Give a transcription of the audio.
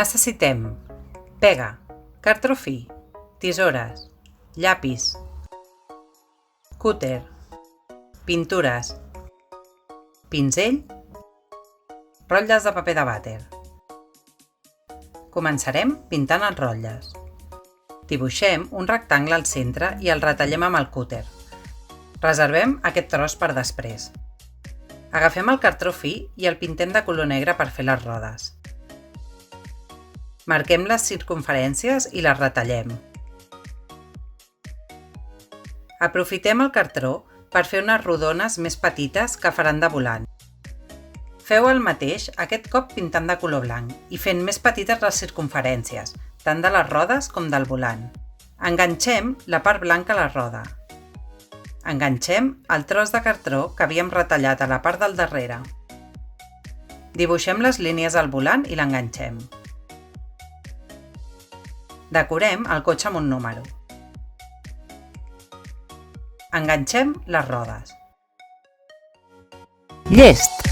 Necessitem pega, cartró fi, tisores, llapis, cúter, pintures, pinzell, rotlles de paper de vàter. Començarem pintant els rotlles. Dibuixem un rectangle al centre i el retallem amb el cúter. Reservem aquest tros per després. Agafem el cartró fi i el pintem de color negre per fer les rodes. Marquem les circumferències i les retallem. Aprofitem el cartró per fer unes rodones més petites que faran de volant. Feu el mateix aquest cop pintant de color blanc i fent més petites les circumferències, tant de les rodes com del volant. Enganxem la part blanca a la roda. Enganxem el tros de cartró que havíem retallat a la part del darrere. Dibuixem les línies al volant i l'enganxem. Decorem el cotxe amb un número. Enganxem les rodes. Llest!